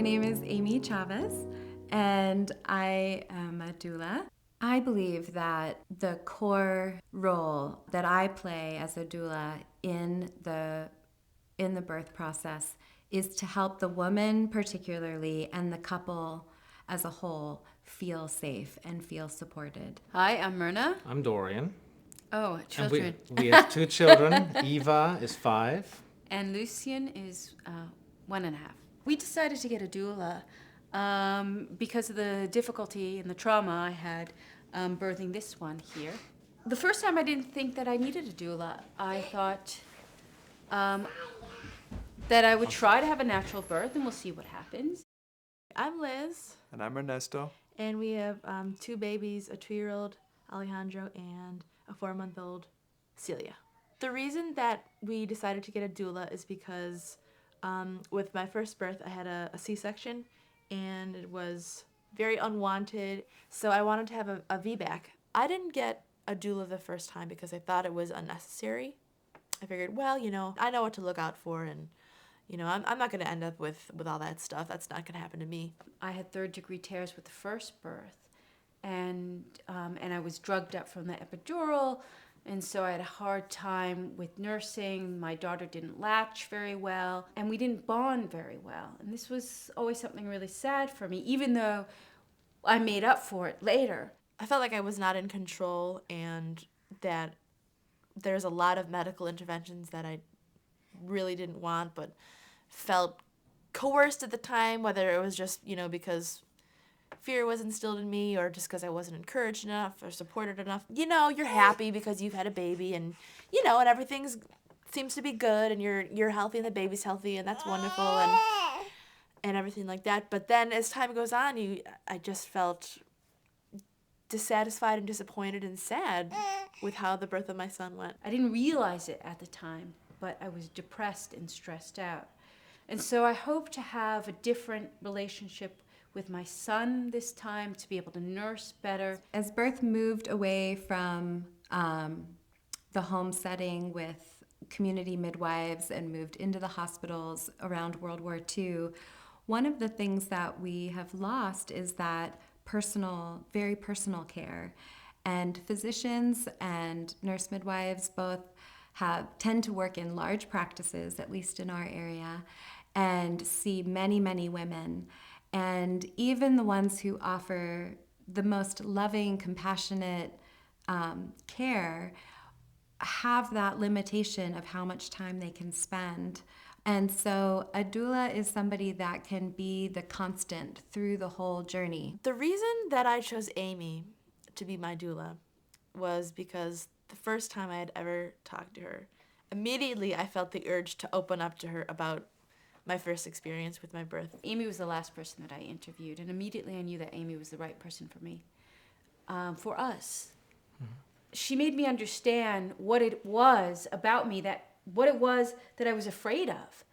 name is Amy Chavez, and I am a doula. I believe that the core role that I play as a doula in the birth process is to help the woman particularly and the couple as a whole feel safe and feel supported. Hi, I'm Myrna. I'm Dorian. Oh, children. And we have two children. Eva is 5. And Lucian is 1.5. We decided to get a doula because of the difficulty and the trauma I had birthing this one here. The first time I didn't think that I needed a doula. I thought that I would try to have a natural birth and we'll see what happens. I'm Liz. And I'm Ernesto. And we have 2 babies, a 2-year-old Alejandro and a 4-month-old Celia. The reason that we decided to get a doula is because with my first birth I had a C-section and it was very unwanted, so I wanted to have a VBAC. I didn't get a doula the first time because I thought it was unnecessary. I figured, well, I know what to look out for, and I'm not going to end up with all that stuff. That's not going to happen to me. I had 3rd-degree tears with the first birth, and I was drugged up from the epidural, and so I had a hard time with nursing. My daughter didn't latch very well, and we didn't bond very well. And this was always something really sad for me, even though I made up for it later. I felt like I was not in control and that there's a lot of medical interventions that I really didn't want but felt coerced at the time, whether it was just, because fear was instilled in me or just because I wasn't encouraged enough or supported enough. You're happy because you've had a baby and, and everything seems to be good and you're healthy and the baby's healthy and that's wonderful and everything like that. But then as time goes on, I just felt dissatisfied and disappointed and sad with how the birth of my son went. I didn't realize it at the time, but I was depressed and stressed out. And so I hope to have a different relationship with my son this time, to be able to nurse better. As birth moved away from the home setting with community midwives and moved into the hospitals around World War II, one of the things that we have lost is that very personal care. And physicians and nurse midwives both tend to work in large practices, at least in our area, and see many, many women. And even the ones who offer the most loving, compassionate care have that limitation of how much time they can spend. And so a doula is somebody that can be the constant through the whole journey. The reason that I chose Amy to be my doula was because the first time I had ever talked to her, immediately I felt the urge to open up to her about my first experience with my birth. Amy was the last person that I interviewed, and immediately I knew that Amy was the right person for me, for us. Mm-hmm. She made me understand what it was about me, what it was that I was afraid of,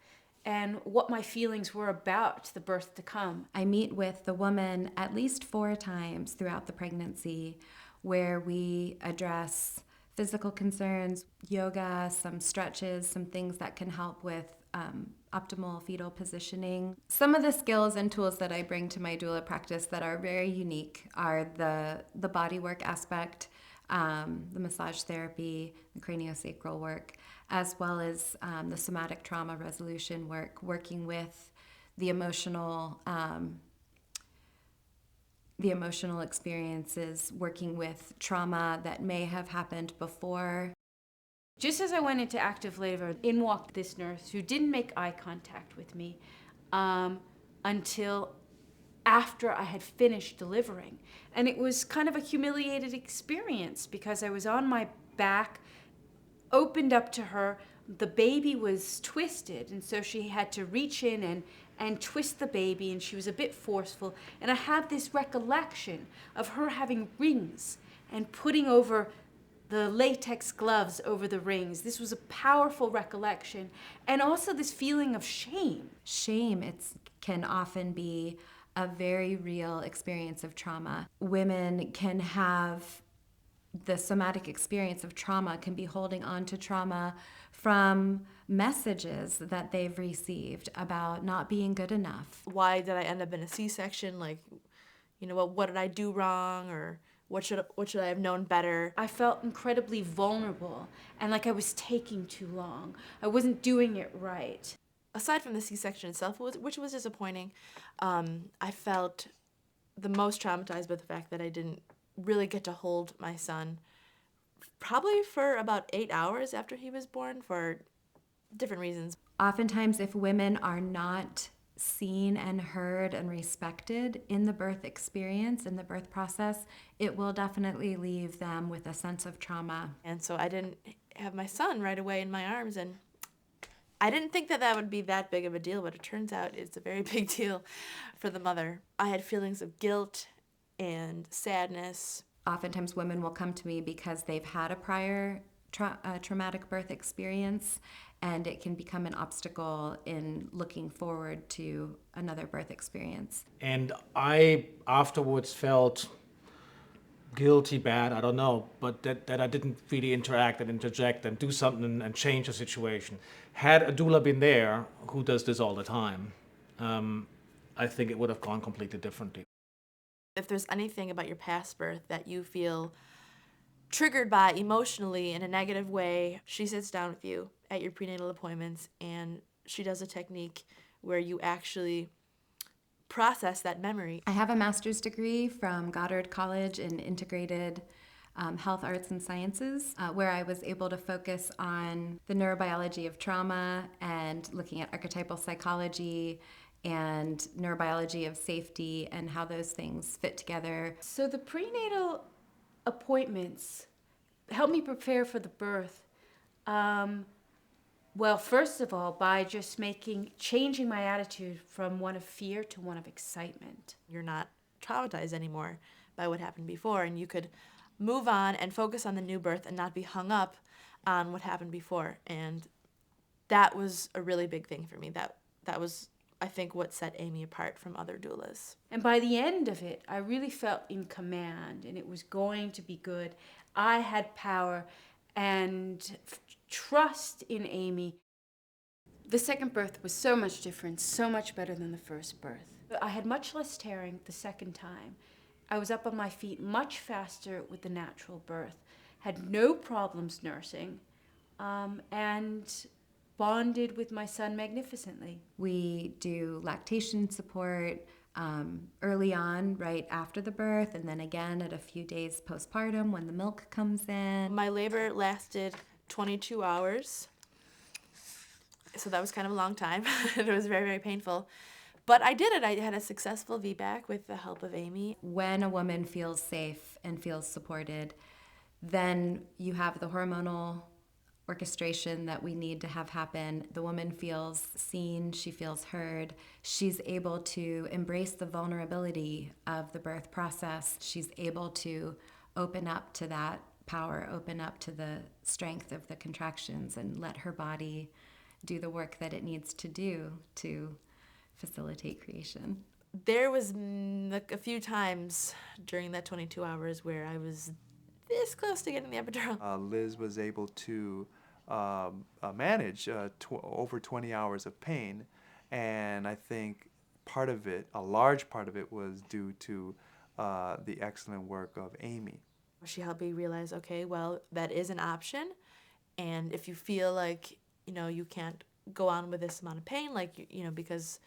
and what my feelings were about the birth to come. I meet with the woman at least 4 times throughout the pregnancy where we address physical concerns, yoga, some stretches, some things that can help with optimal fetal positioning. Some of the skills and tools that I bring to my doula practice that are very unique are the body work aspect, the massage therapy, the craniosacral work, as well as the somatic trauma resolution work, working with the emotional experiences, working with trauma that may have happened before. Just as I went into active labor, in walked this nurse who didn't make eye contact with me until after I had finished delivering. And it was kind of a humiliated experience because I was on my back, opened up to her. The baby was twisted, and so she had to reach in and twist the baby, and she was a bit forceful. And I have this recollection of her having rings and putting over the latex gloves over the rings. This was a powerful recollection. And also this feeling of shame. Shame, can often be a very real experience of trauma. Women can have the somatic experience of trauma can be holding on to trauma from messages that they've received about not being good enough. Why did I end up in a C-section? Like, what did I do wrong, or what should I have known better? I felt incredibly vulnerable and like I was taking too long. I wasn't doing it right. Aside from the C-section itself, which was disappointing, I felt the most traumatized by the fact that I didn't really get to hold my son probably for about 8 hours after he was born for different reasons. Oftentimes, if women are not seen and heard and respected in the birth experience, in the birth process, it will definitely leave them with a sense of trauma. And so I didn't have my son right away in my arms, and I didn't think that would be that big of a deal, but it turns out it's a very big deal for the mother. I had feelings of guilt and sadness. Oftentimes, women will come to me because they've had a prior traumatic birth experience, and it can become an obstacle in looking forward to another birth experience. And I afterwards felt guilty, bad, I don't know, but that I didn't really interact and interject and do something and change the situation. Had a doula been there, who does this all the time, I think it would have gone completely differently. If there's anything about your past birth that you feel triggered by emotionally in a negative way, she sits down with you at your prenatal appointments and she does a technique where you actually process that memory. I have a master's degree from Goddard College in integrated health, arts, and sciences, where I was able to focus on the neurobiology of trauma and looking at archetypal psychology and neurobiology of safety and how those things fit together. So the prenatal appointments helped me prepare for the birth. Well, first of all, by just changing my attitude from one of fear to one of excitement. You're not traumatized anymore by what happened before, and you could move on and focus on the new birth and not be hung up on what happened before. And that was a really big thing for me. That was, I think, what set Amy apart from other doulas. And by the end of it, I really felt in command, and it was going to be good. I had power and trust in Amy. The second birth was so much different, so much better than the first birth. I had much less tearing the second time. I was up on my feet much faster with the natural birth, had no problems nursing, and bonded with my son magnificently. We do lactation support early on, right after the birth, and then again at a few days postpartum when the milk comes in. My labor lasted 22 hours, so that was kind of a long time. It was very, very painful. But I did it. I had a successful VBAC with the help of Amy. When a woman feels safe and feels supported, then you have the hormonal orchestration that we need to have happen. The woman feels seen, she feels heard, she's able to embrace the vulnerability of the birth process. She's able to open up to that power, open up to the strength of the contractions and let her body do the work that it needs to do to facilitate creation. There was a few times during that 22 hours where I was this close to getting the epidural. Liz was able to manage over 20 hours of pain, and I think a large part of it was due to the excellent work of Amy. She helped me realize, okay, well, that is an option, and if you feel like, you can't go on with this amount of pain, like, because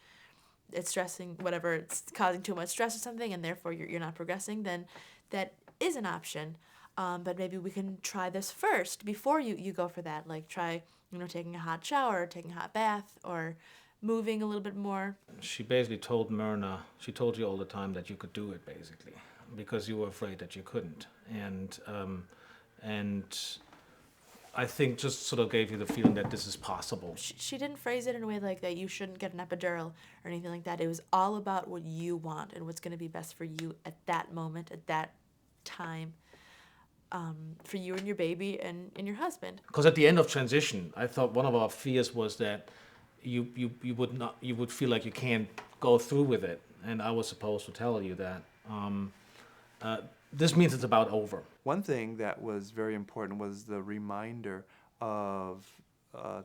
it's stressing, whatever, it's causing too much stress or something, and therefore you're not progressing, then that is an option. But maybe we can try this first before you go for that. Like try, taking a hot shower, taking a hot bath, or moving a little bit more. She basically told Myrna, she told you all the time that you could do it, basically, because you were afraid that you couldn't. And I think just sort of gave you the feeling that this is possible. She didn't phrase it in a way like that you shouldn't get an epidural or anything like that. It was all about what you want and what's going to be best for you at that moment, at that time, for you and your baby and your husband. Because at the end of transition, I thought one of our fears was that you would feel like you can't go through with it, and I was supposed to tell you that. this means it's about over. One thing that was very important was the reminder of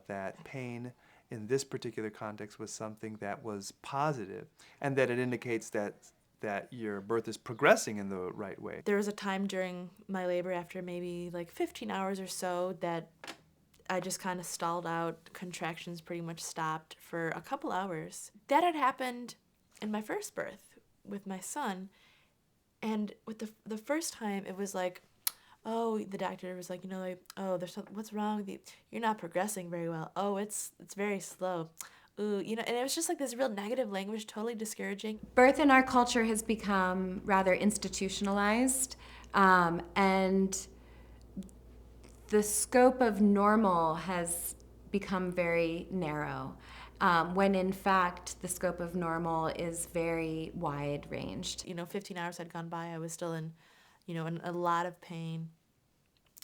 that pain in this particular context was something that was positive, and that it indicates that your birth is progressing in the right way. There was a time during my labor after maybe like 15 hours or so that I just kind of stalled out. Contractions pretty much stopped for a couple hours. That had happened in my first birth with my son. And with the first time, it was like, oh, the doctor was like, like, oh, there's something, what's wrong with you? You're not progressing very well. Oh, it's very slow. Ooh, and it was just like this real negative language, totally discouraging. Birth in our culture has become rather institutionalized, and the scope of normal has become very narrow, when in fact the scope of normal is very wide ranged. 15 hours had gone by. I was still in a lot of pain.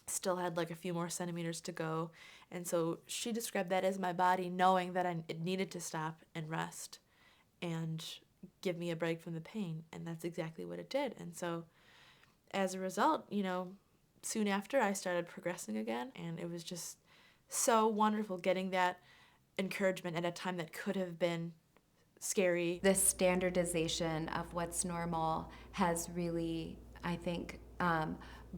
Still had like a few more centimeters to go. And so she described that as my body knowing that it needed to stop and rest and give me a break from the pain. And that's exactly what it did. And so as a result, soon after I started progressing again. And it was just so wonderful getting that encouragement at a time that could have been scary. This standardization of what's normal has really, I think,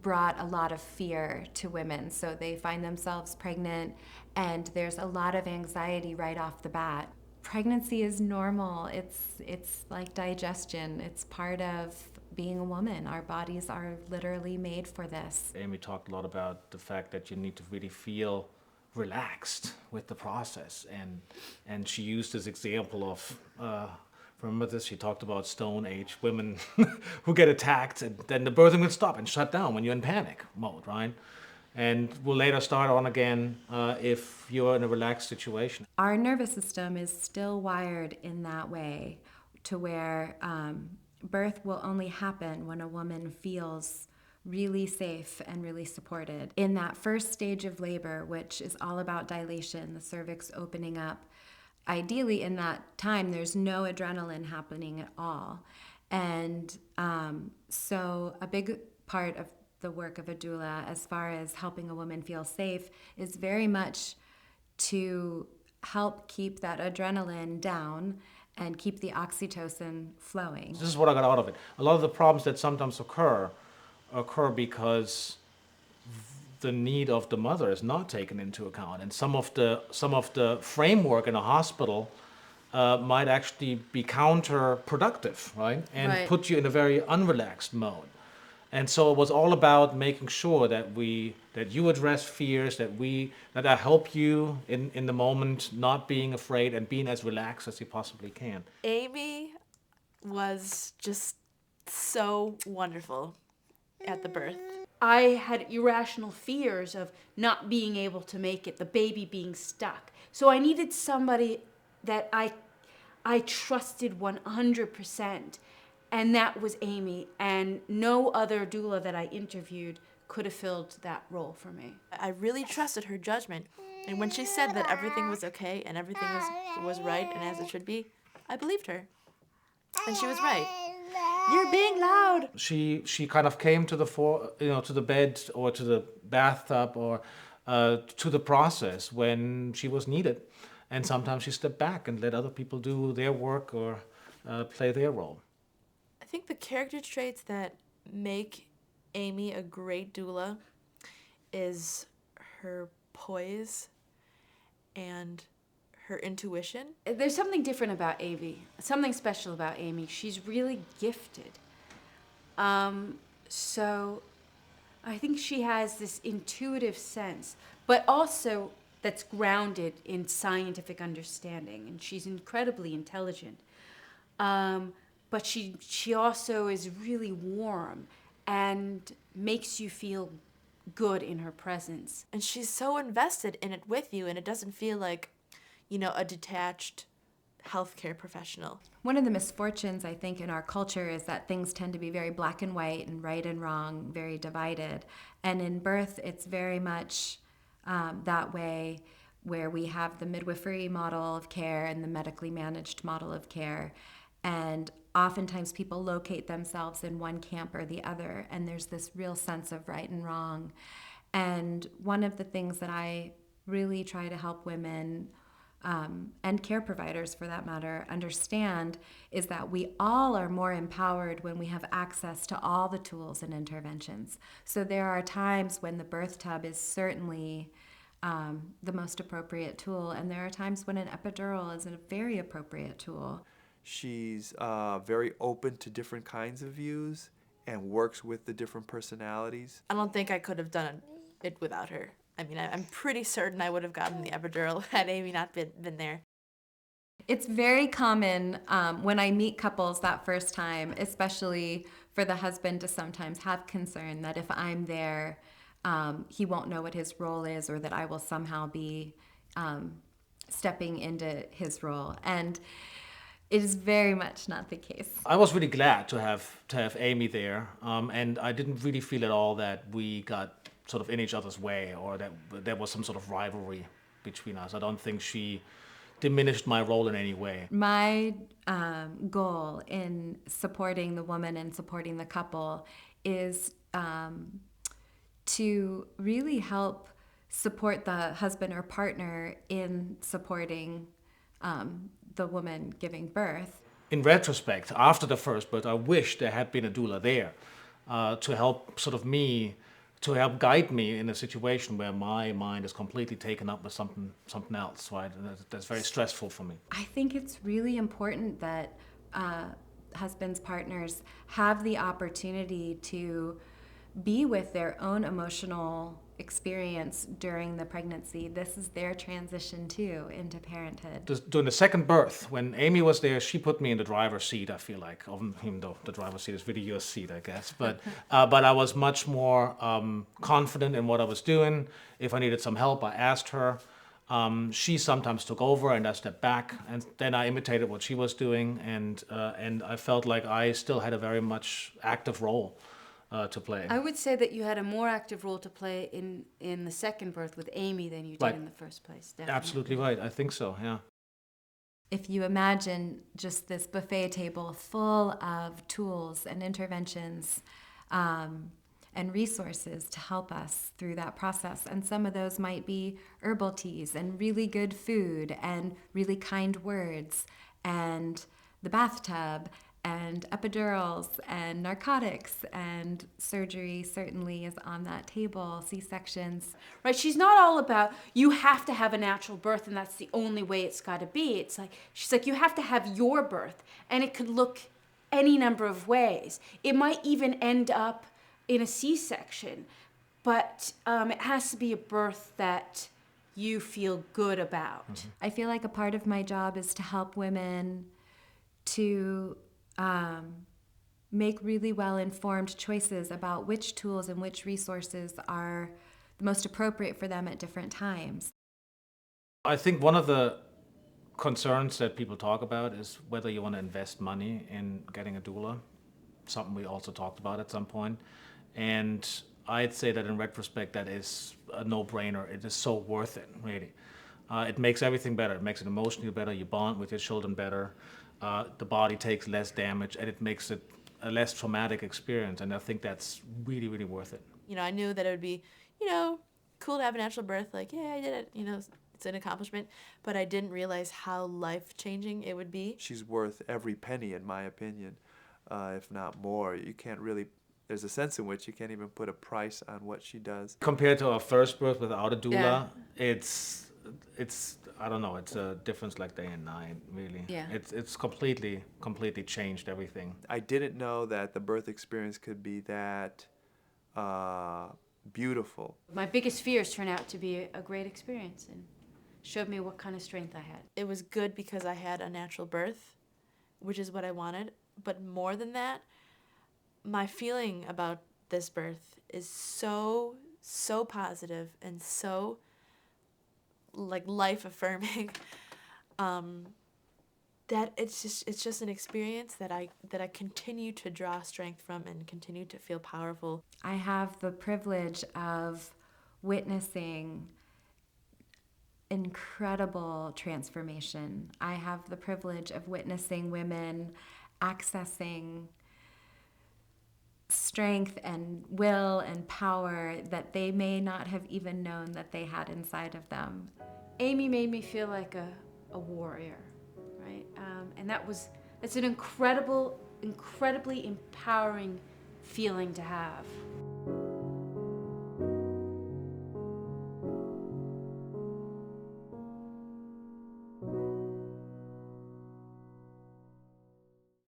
brought a lot of fear to women. So they find themselves pregnant and there's a lot of anxiety right off the bat. Pregnancy is normal. It's like digestion. It's part of being a woman. Our bodies are literally made for this. Amy talked a lot about the fact that you need to really feel relaxed with the process, and she used this example of remember this? She talked about Stone Age women who get attacked, and then the birthing will stop and shut down when you're in panic mode, right? And will later start on again if you're in a relaxed situation. Our nervous system is still wired in that way, to where birth will only happen when a woman feels really safe and really supported. In that first stage of labor, which is all about dilation, the cervix opening up, ideally in that time there's no adrenaline happening at all. And so a big part of the work of a doula, as far as helping a woman feel safe, is very much to help keep that adrenaline down and keep the oxytocin flowing. This is what I got out of it. A lot of the problems that sometimes occur because the need of the mother is not taken into account, and some of the framework in a hospital might actually be counterproductive, right? And Right. put you in a very unrelaxed mode. And so it was all about making sure that you address fears, that I help you in the moment, not being afraid and being as relaxed as you possibly can. Amy was just so wonderful at the birth. I had irrational fears of not being able to make it, the baby being stuck. So I needed somebody that I trusted 100%, and that was Amy. And no other doula that I interviewed could have filled that role for me. I really trusted her judgment. And when she said that everything was okay and everything was right and as it should be, I believed her. And she was right. You're being loud. She kind of came to to the bed or to the bathtub or to the process when she was needed, and sometimes she stepped back and let other people do their work or play their role. I think the character traits that make Amy a great doula is her poise and her intuition. There's something different about Amy, something special about Amy. She's really gifted. So I think she has this intuitive sense, but also that's grounded in scientific understanding, and she's incredibly intelligent. But she also is really warm and makes you feel good in her presence. And she's so invested in it with you, and it doesn't feel like, a detached healthcare professional. One of the misfortunes, I think, in our culture is that things tend to be very black and white and right and wrong, very divided. And in birth, it's very much that way, where we have the midwifery model of care and the medically managed model of care. And oftentimes people locate themselves in one camp or the other, and there's this real sense of right and wrong. And one of the things that I really try to help women and care providers, for that matter, understand is that we all are more empowered when we have access to all the tools and interventions. So there are times when the birth tub is certainly the most appropriate tool, and there are times when an epidural is a very appropriate tool. She's very open to different kinds of views and works with the different personalities. I don't think I could have done it without her. I mean, I'm pretty certain I would have gotten the epidural had Amy not been there. It's very common when I meet couples that first time, especially for the husband to sometimes have concern that if I'm there, he won't know what his role is, or that I will somehow be stepping into his role. And it is very much not the case. I was really glad to have Amy there, and I didn't really feel at all that we got sort of in each other's way, or that there was some sort of rivalry between us. I don't think she diminished my role in any way. My goal in supporting the woman and supporting the couple is to really help support the husband or partner in supporting the woman giving birth. In retrospect, after the first birth, I wish there had been a doula there to help to help guide me in a situation where my mind is completely taken up with something else, right? And that's very stressful for me. I think it's really important that husbands, partners have the opportunity to be with their own emotional experience during the pregnancy. This is their transition too into parenthood. During the second birth, when Amy was there, she put me in the driver's seat, I feel like, even though the driver's seat is really your seat, I guess. But I was much more confident in what I was doing. If I needed some help, I asked her. She sometimes took over and I stepped back, and then I imitated what she was doing, and I felt like I still had a very much active role to play. I would say that you had a more active role to play in the second birth with Amy than you did Right. in the first place. Definitely. Absolutely right. I think so, yeah. If you imagine just this buffet table full of tools and interventions and resources to help us through that process, and some of those might be herbal teas and really good food and really kind words and the bathtub and epidurals and narcotics, and surgery certainly is on that table, C-sections. Right? She's not all about you have to have a natural birth and that's the only way it's got to be. It's like she's like you have to have your birth, and it could look any number of ways. It might even end up in a C-section, but it has to be a birth that you feel good about. Mm-hmm. I feel like a part of my job is to help women to make really well-informed choices about which tools and which resources are the most appropriate for them at different times. I think one of the concerns that people talk about is whether you want to invest money in getting a doula, something we also talked about at some point. And I'd say that in retrospect, that is a no-brainer. It is so worth it, really. It makes everything better. It makes it emotionally better. You bond with your children better. The body takes less damage, and it makes it a less traumatic experience. And I think that's really, really worth it. You know, I knew that it would be, cool to have a natural birth. Like, yeah, I did it. It's an accomplishment. But I didn't realize how life-changing it would be. She's worth every penny, in my opinion, if not more. You can't really, there's a sense in which you can't even put a price on what she does. Compared to our first birth without a doula, it's I don't know, it's a difference like day and night, really. Yeah. It's completely changed everything. I didn't know that the birth experience could be that beautiful. My biggest fears turned out to be a great experience and showed me what kind of strength I had. It was good because I had a natural birth, which is what I wanted. But more than that, my feeling about this birth is so positive and so life affirming that it's just an experience that I continue to draw strength from and continue to feel powerful. I have the privilege of witnessing incredible transformation. I have the privilege of witnessing women accessing strength and will and power that they may not have even known that they had inside of them. Amy made me feel like a warrior, right? And that's an incredibly empowering feeling to have.